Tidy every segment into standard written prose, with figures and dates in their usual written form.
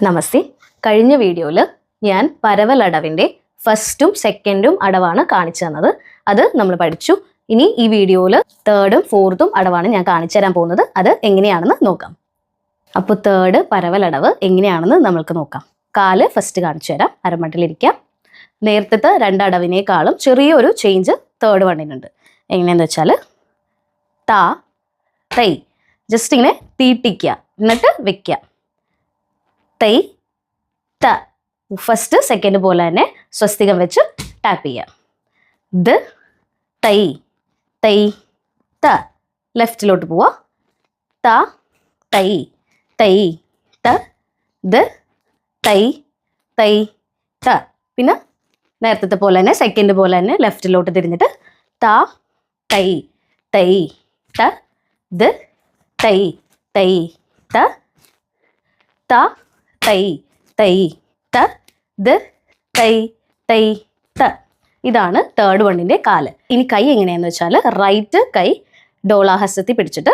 നമസ്തേ. കഴിഞ്ഞ വീഡിയോയിൽ ഞാൻ പരവലടവിൻ്റെ ഫസ്റ്റും സെക്കൻഡും അടവാണ് കാണിച്ചു തന്നത്. അത് നമ്മൾ പഠിച്ചു. ഇനി ഈ വീഡിയോയിൽ തേർഡും ഫോർത്തും അടവാണ് ഞാൻ കാണിച്ചു തരാൻ പോകുന്നത്. അത് എങ്ങനെയാണെന്ന് നോക്കാം. അപ്പോൾ തേർഡ് പരവലടവ് എങ്ങനെയാണെന്ന് നമ്മൾക്ക് നോക്കാം. കാല് ഫസ്റ്റ് കാണിച്ചു തരാം. അരമട്ടിലിരിക്കാം. നേരത്തെ രണ്ടടവിനേക്കാളും ചെറിയൊരു ചേഞ്ച് തേർഡ് വണ്ണിനുണ്ട്. എങ്ങനെയാണെന്ന് വെച്ചാൽ താ തൈ ജസ്റ്റ് ഇങ്ങനെ തീട്ടിക്കുക, എന്നിട്ട് വെക്കുക. തൈ ത ഫസ്റ്റ് സെക്കൻഡ് പോലെ തന്നെ സ്വസ്തികം വെച്ച് ടാപ്പ് ചെയ്യുക. ദ തൈ തൈ ത ലെഫ്റ്റിലോട്ട് പോവുക. ത തൈ തൈ ത ദ തൈ തൈ ത. പിന്നെ നേരത്തെ പോലെ തന്നെ സെക്കൻഡ് പോലെ തന്നെ ലെഫ്റ്റിലോട്ട് തിരിഞ്ഞിട്ട് ത തൈ തൈ ത ദ തൈ തൈ ത ത തൈ തൈ ത ദ തൈ തൈ ത. ഇതാണ് തേർഡ് വണ്ണിൻ്റെ കാല്. ഇനി കൈ എങ്ങനെയാണെന്ന് വെച്ചാൽ റൈറ്റ് കൈ ഡോളാഹസ്തത്തിൽ പിടിച്ചിട്ട്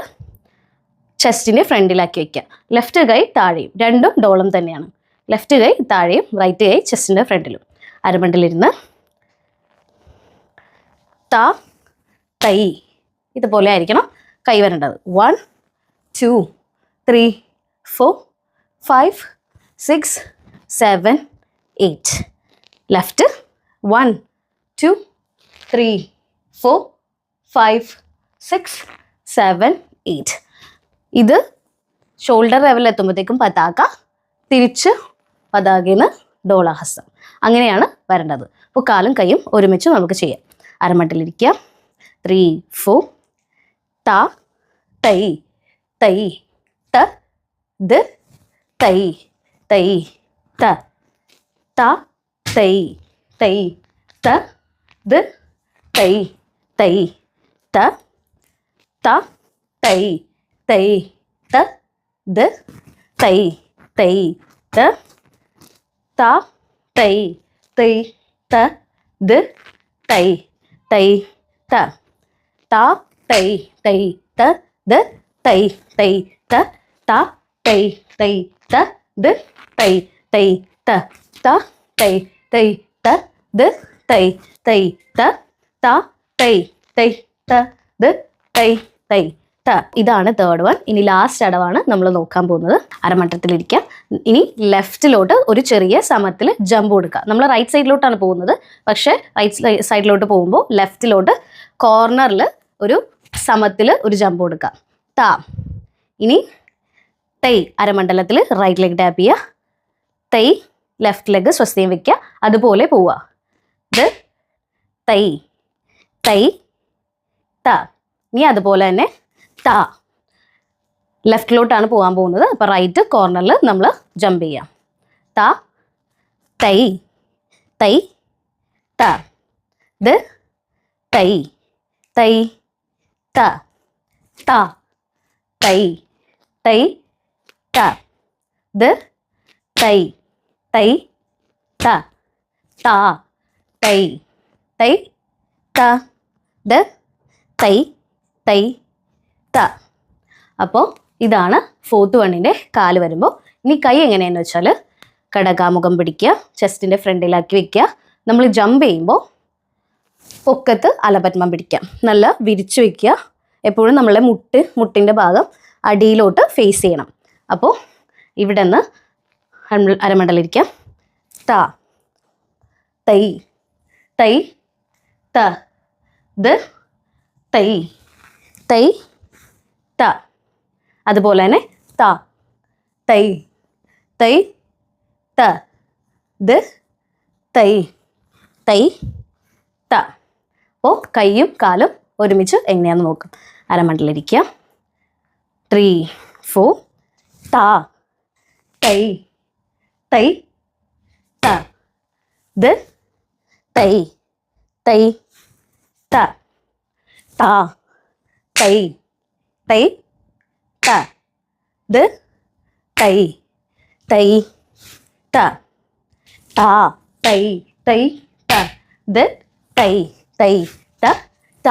ചെസ്റ്റിൻ്റെ ഫ്രണ്ടിലാക്കി വയ്ക്കുക. ലെഫ്റ്റ് കൈ താഴെയും, രണ്ടും ഡോളം തന്നെയാണ്. ലെഫ്റ്റ് കൈ താഴെയും റൈറ്റ് കൈ ചെസ്റ്റിൻ്റെ ഫ്രണ്ടിലും. അരമണ്ടിലിരുന്ന് ത തൈ ഇതുപോലെ ആയിരിക്കണം കൈ വരേണ്ടത്. 1 2 3 4 5 6 7 8. ലെഫ്റ്റ് 1 2 3 4 5 6 7 8. ഇത് ഷോൾഡർ ലെവലിൽ എത്തുമ്പോഴത്തേക്കും പതാക, തിരിച്ച് പതാകേന്ന് ഡോളാഹസ്തം. അങ്ങനെയാണ് വരേണ്ടത്. അപ്പോൾ കാലും കൈയും ഒരുമിച്ച് നമുക്ക് ചെയ്യാം. അരമട്ടിലിരിക്കുക. 3 4 ത തൈ തൈ ത ദ തൈ തൈ ത ത തൈ തൈ ത ദ തൈ തൈ ത ത തൈ തൈ ത ദ തൈ തൈ ത ത തൈ തൈ ത ദ തൈ തൈ ത ത തൈ തൈ ത ദ തൈ തൈ ത ത തൈ തൈ ത ദ തൈ തൈ ത ത തൈ തൈ ത ദ തൈ തൈ ത ത തൈ തൈ ത ദ തൈ തൈ ത. ഇതാണ് തേർഡ് വൺ. ഇനി ലാസ്റ്റ് അടവാണ് നമ്മൾ നോക്കാൻ പോകുന്നത്. അരമട്ടത്തിലിരിക്കാം. ഇനി ലെഫ്റ്റിലോട്ട് ഒരു ചെറിയ സമത്തിൽ ജമ്പ് കൊടുക്കുക. നമ്മൾ റൈറ്റ് സൈഡിലോട്ടാണ് പോകുന്നത്, പക്ഷേ റൈറ്റ് സൈഡിലോട്ട് പോകുമ്പോൾ ലെഫ്റ്റിലോട്ട് കോർണറിൽ ഒരു സമത്തിൽ ഒരു ജമ്പ് കൊടുക്കുക. താ. ഇനി തൈ അരമണ്ഡലത്തിൽ റൈറ്റ് ലെഗ് ടാപ്പ് ചെയ്യുക. തൈ ലെഫ്റ്റ് ലെഗ് സ്വസ്തിയും വയ്ക്കുക. അതുപോലെ പോവുക. ദ തൈ തൈ ത. ഇനി അതുപോലെ തന്നെ ത. ലെഫ്റ്റിലോട്ടാണ് പോകാൻ പോകുന്നത്, അപ്പോൾ റൈറ്റ് കോർണറിൽ നമ്മൾ ജമ്പ് ചെയ്യാം. ത തൈ തൈ ത ദ തൈ തൈ ത ത തൈ തൈ ത ദ തൈ തൈ ത ത തൈ തൈ ത ദ തൈ തൈ ത. അപ്പോൾ ഇതാണ് ഫോർത്ത് വണ്ണിൻ്റെ കാല് വരുമ്പോൾ. ഇനി കൈ എങ്ങനെയാണെന്ന് വെച്ചാൽ കടകാമുഖം പിടിക്കുക, ചെസ്റ്റിൻ്റെ ഫ്രണ്ടിലാക്കി വെക്കുക. നമ്മൾ ജമ്പ് ചെയ്യുമ്പോൾ പൊക്കത്ത് അലപത്മം പിടിക്കാം. നല്ല വിരിച്ചു വയ്ക്കുക. എപ്പോഴും നമ്മളെ മുട്ടിൻ്റെ ഭാഗം അടിയിലോട്ട് ഫേസ് ചെയ്യണം. അപ്പോൾ ഇവിടെ നിന്ന് അരമണ്ടലിരിക്കാം. ത തൈ തൈ ത ദ തൈ തൈ ത. അതുപോലെ തന്നെ ത തൈ തൈ ത ദ തൈ തൈ ത. അപ്പോൾ കൈയും കാലും ഒരുമിച്ച് എങ്ങനെയാണെന്ന് നോക്കും. അരമണ്ടിലിരിക്കുക. 3 4 ത തൈ തൈ ത ദ തൈ തൈ ത ത തൈ തൈ ത ദ തൈ തൈ ത ത തൈ തൈ ത ദ തൈ തൈ ത ത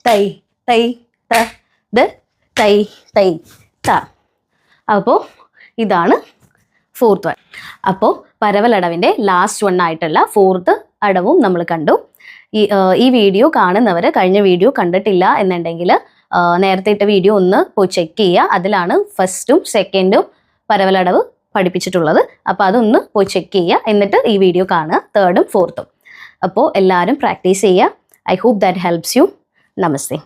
തൈ തൈ ത ദ തൈ തൈ ത. അപ്പോൾ ഇതാണ് ഫോർത്ത് വൺ. അപ്പോൾ പരവലടവിൻ്റെ ലാസ്റ്റ് വൺ ആയിട്ടുള്ള ഫോർത്ത് അടവും നമ്മൾ കണ്ടു. ഈ വീഡിയോ കാണുന്നവർ കഴിഞ്ഞ വീഡിയോ കണ്ടിട്ടില്ല എന്നുണ്ടെങ്കിൽ നേരത്തെ ഇട്ട വീഡിയോ ഒന്ന് പോയി ചെക്ക് ചെയ്യുക. അതിലാണ് ഫസ്റ്റും സെക്കൻഡും പരവലടവ് പഠിപ്പിച്ചിട്ടുള്ളത്. അപ്പോൾ അതൊന്ന് പോയി ചെക്ക് ചെയ്യുക. എന്നിട്ട് ഈ വീഡിയോ കാണുക, തേർഡും ഫോർത്തും. അപ്പോൾ എല്ലാവരും പ്രാക്ടീസ് ചെയ്യുക. I hope that helps you. Namaste.